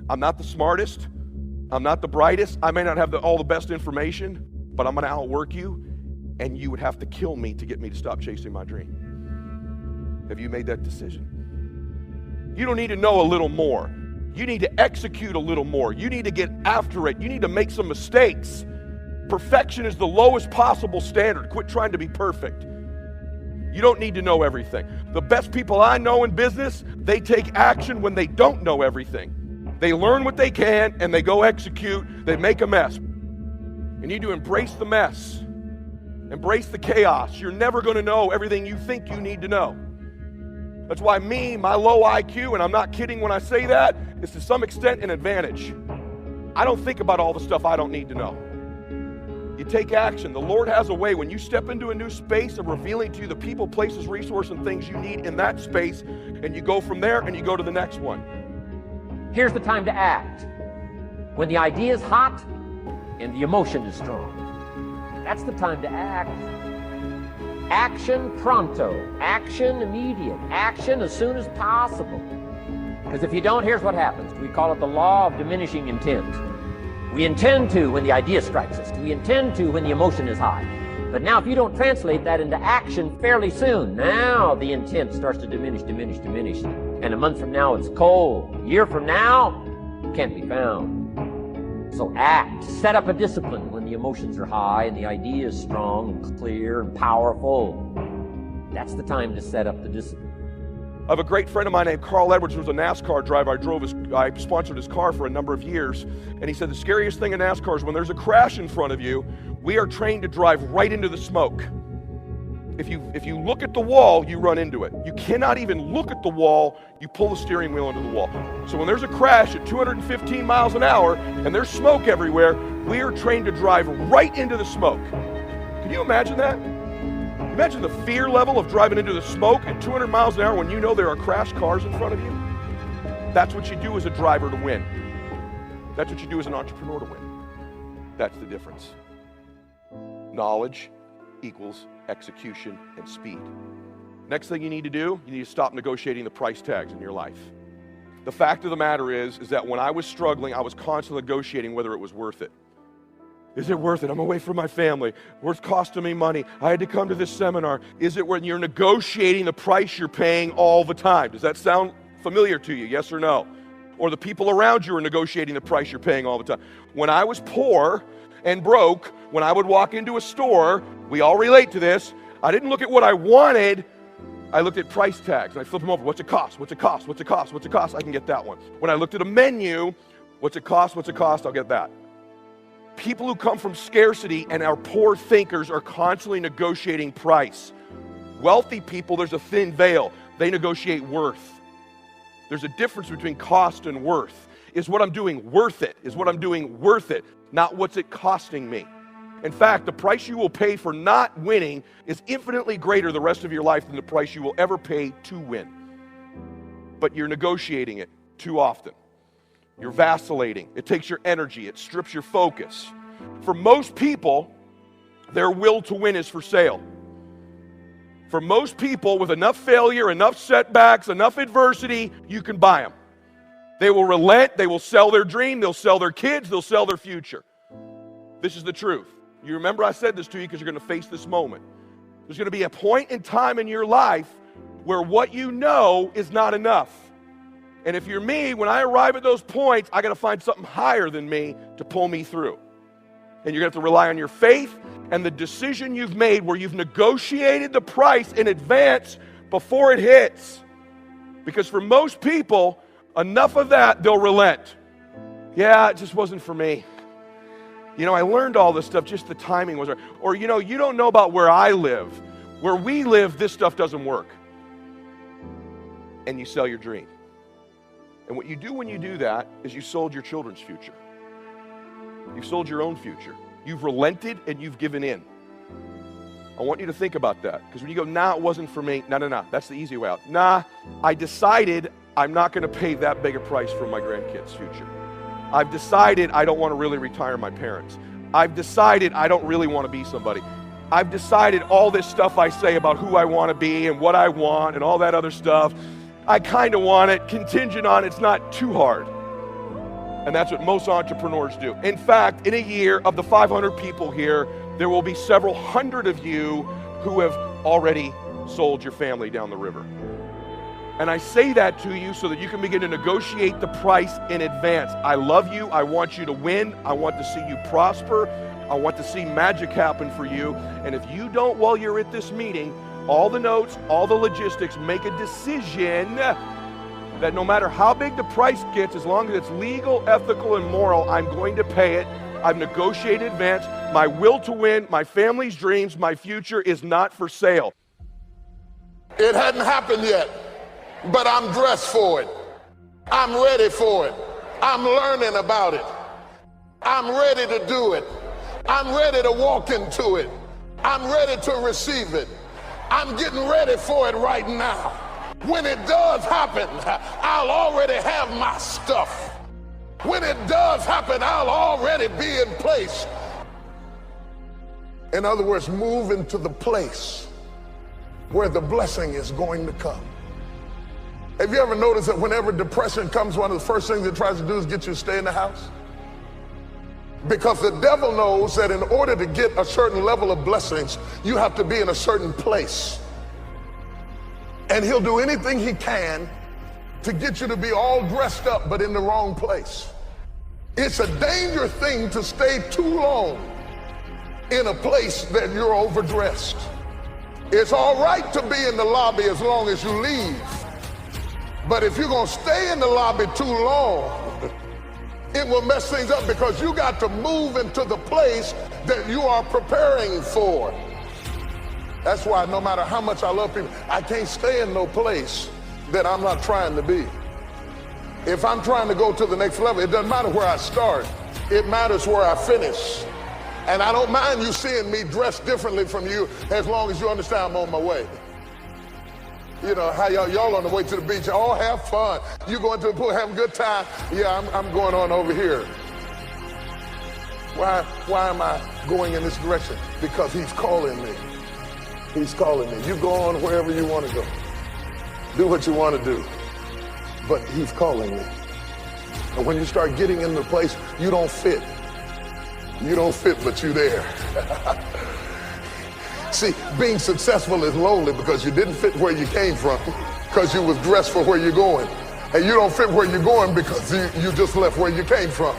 I'm not the smartest. I'm not the brightest. I may not have all the best information, but I'm going to outwork you, and you would have to kill me to get me to stop chasing my dream. Have you made that decision? You don't need to know a little more. You need to execute a little more. You need to get after it. You need to make some mistakes. Perfection is the lowest possible standard. Quit trying to be perfect. You don't need to know everything. The best people I know in business, they take action when they don't know everything. They learn what they can and they go execute. They make a mess. You need to embrace the mess. Embrace the chaos. You're never going to know everything you think you need to know. That's why my low IQ, and I'm not kidding when I say that, is to some extent an advantage. I don't think about all the stuff I don't need to know. You take action. The Lord has a way when you step into a new space of revealing to you the people, places, resources, and things you need in that space, and you go from there and you go to the next one. Here's the time to act. When the idea is hot and the emotion is strong. That's the time to act. Action pronto. Action immediate. Action as soon as possible. Because if you don't, here's what happens. We call it the law of diminishing intent. We intend to when the idea strikes us. We intend to when the emotion is high. But now if you don't translate that into action fairly soon, now the intent starts to diminish. And a month from now it's cold. A year from now, it can't be found. So act. Set up a discipline when the emotions are high and the idea is strong and clear and powerful. That's the time to set up the discipline. I have a great friend of mine named Carl Edwards, who was a NASCAR driver. I sponsored his car for a number of years. And he said the scariest thing in NASCAR is when there's a crash in front of you, we are trained to drive right into the smoke. If you look at the wall, you run into it. You cannot even look at the wall, you pull the steering wheel into the wall. So when there's a crash at 215 miles an hour and there's smoke everywhere, we are trained to drive right into the smoke. Can you imagine that? Imagine the fear level of driving into the smoke at 200 miles an hour when you know there are crashed cars in front of you. That's what you do as a driver to win. That's what you do as an entrepreneur to win. That's the difference. Knowledge equals execution and speed. Next thing you need to do, you need to stop negotiating the price tags in your life. The fact of the matter is that when I was struggling, I was constantly negotiating whether it was worth it. Is it worth it? I'm away from my family. It's costing me money. I had to come to this seminar. Is it when you're negotiating the price you're paying all the time? Does that sound familiar to you? Yes or no? Or the people around you are negotiating the price you're paying all the time. When I was poor and broke, when I would walk into a store, we all relate to this, I didn't look at what I wanted. I looked at price tags and I flipped them over. What's it cost? What's it cost? What's it cost? What's it cost? I can get that one. When I looked at a menu, what's it cost? What's it cost? I'll get that. People who come from scarcity and are poor thinkers are constantly negotiating price. Wealthy people, there's a thin veil. They negotiate worth. There's a difference between cost and worth. Is what I'm doing worth it? Is what I'm doing worth it? Not what's it costing me. In fact, the price you will pay for not winning is infinitely greater the rest of your life than the price you will ever pay to win. But you're negotiating it too often. You're vacillating. It takes your energy. It strips your focus. For most people, their will to win is for sale. For most people, with enough failure, enough setbacks, enough adversity, you can buy them. They will relent. They will sell their dream. They'll sell their kids. They'll sell their future. This is the truth. You remember I said this to you because you're going to face this moment. There's going to be a point in time in your life where what you know is not enough. And if you're me, when I arrive at those points, I got to find something higher than me to pull me through. And you're going to have to rely on your faith and the decision you've made where you've negotiated the price in advance before it hits. Because for most people, enough of that, they'll relent. Yeah, it just wasn't for me. You know, I learned all this stuff, just the timing was right. Or, you know, you don't know about where I live. Where we live, this stuff doesn't work. And you sell your dream. And what you do when you do that is you sold your children's future. You've sold your own future. You've relented and you've given in. I want you to think about that. Because when you go, nah, it wasn't for me. No. That's the easy way out. Nah, I decided I'm not going to pay that big a price for my grandkids' future. I've decided I don't want to really retire my parents. I've decided I don't really want to be somebody. I've decided all this stuff I say about who I want to be and what I want and all that other stuff, I kind of want it, contingent on it's not too hard. And that's what most entrepreneurs do. In fact, in a year, of the 500 people here, there will be several hundred of you who have already sold your family down the river. And I say that to you so that you can begin to negotiate the price in advance. I love you. I want you to win. I want to see you prosper. I want to see magic happen for you. And if you don't, while you're at this meeting, all the notes, all the logistics, make a decision that no matter how big the price gets, as long as it's legal, ethical, and moral, I'm going to pay it. I've negotiated in advance. My will to win, my family's dreams, my future is not for sale. It hadn't happened yet, but I'm dressed for it. I'm ready for it. I'm learning about it. I'm ready to do it. I'm ready to walk into it. I'm ready to receive it. I'm getting ready for it right now. When it does happen, I'll already have my stuff. When it does happen, I'll already be in place. In other words, move into the place where the blessing is going to come. Have you ever noticed that whenever depression comes, one of the first things it tries to do is get you to stay in the house? Because the devil knows that in order to get a certain level of blessings, you have to be in a certain place. And he'll do anything he can to get you to be all dressed up, but in the wrong place. It's a dangerous thing to stay too long in a place that you're overdressed. It's all right to be in the lobby as long as you leave. But if you're gonna stay in the lobby too long, it will mess things up, because you got to move into the place that you are preparing for. That's why no matter how much I love people, I can't stay in no place that I'm not trying to be. If I'm trying to go to the next level, it doesn't matter where I start. It matters where I finish. And I don't mind you seeing me dressed differently from you as long as you understand I'm on my way. You know, how y'all on the way to the beach, all have fun. You going to the pool, have a good time. Yeah, I'm going on over here. Why am I going in this direction? Because he's calling me. He's calling me. You go on wherever you want to go. Do what you want to do. But he's calling me. And when you start getting in the place, you don't fit. You don't fit, but you're there. See, being successful is lonely because you didn't fit where you came from, because you was dressed for where you're going. And you don't fit where you're going because you just left where you came from.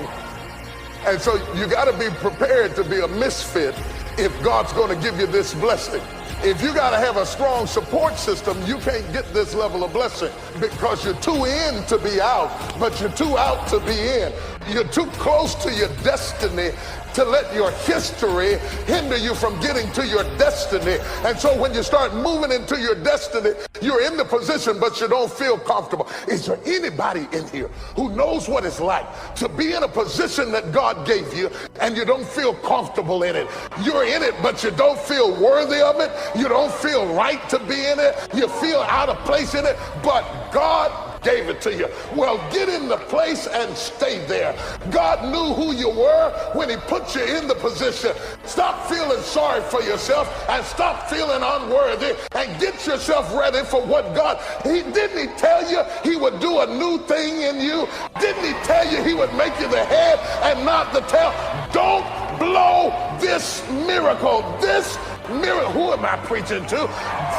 And so you got to be prepared to be a misfit if God's going to give you this blessing. If you got to have a strong support system, you can't get this level of blessing, because you're too in to be out, but you're too out to be in. You're too close to your destiny to let your history hinder you from getting to your destiny. And so when you start moving into your destiny, you're in the position, but you don't feel comfortable. Is there anybody in here who knows what it's like to be in a position that God gave you and you don't feel comfortable in it? You're in it, but you don't feel worthy of it. You don't feel right to be in it. You feel out of place in it, but God gave it to you. Well, get in the place and stay there. God knew who you were when he put you in the position. Stop feeling sorry for yourself and stop feeling unworthy, and get yourself ready for what God, didn't he tell you he would do a new thing in you? Didn't he tell you he would make you the head and not the tail? Don't blow this miracle. This miracle, who am I preaching to?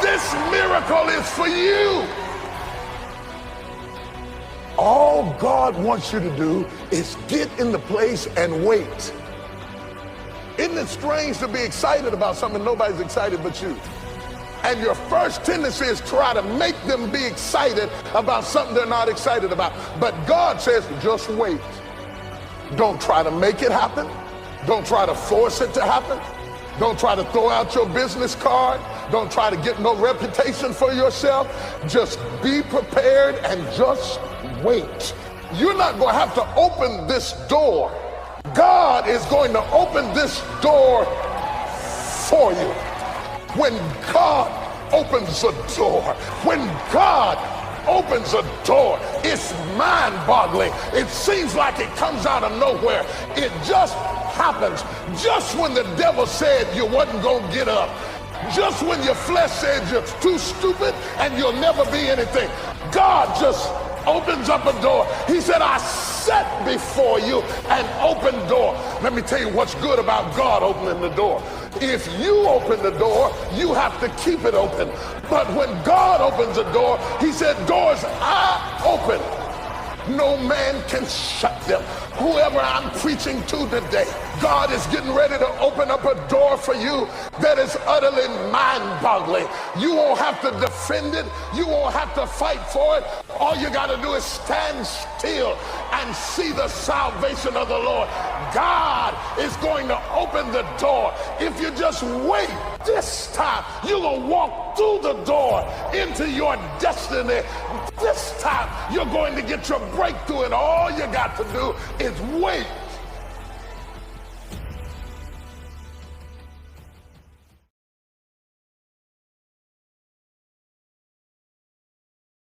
This miracle is for you. All God wants you to do is get in the place and wait. Isn't it strange to be excited about something nobody's excited but you? And your first tendency is try to make them be excited about something they're not excited about. But God says, just wait. Don't try to make it happen. Don't try to force it to happen. Don't try to throw out your business card. Don't try to get no reputation for yourself. Just be prepared and just wait. You're not going to have to open this door. God is going to open this door for you. When God opens a door, when God opens a door, it's mind-boggling. It seems like it comes out of nowhere. It just happens. Just when the devil said you wasn't going to get up. Just when your flesh said you're too stupid and you'll never be anything. God just opens up a door. He said, I set before you an open door. Let me tell you what's good about God opening the door. If you open the door, you have to keep it open. But when God opens a door, he said, doors are open. No man can shut them. Whoever I'm preaching to today, God is getting ready to open up a door for you that is utterly mind-boggling. You won't have to defend it. You won't have to fight for it. All you got to do is stand still and see the salvation of the Lord. God is going to open the door. If you just wait, this time you're going to walk through the door into your destiny. This time you're going to get your breakthrough, and all you got to do is wait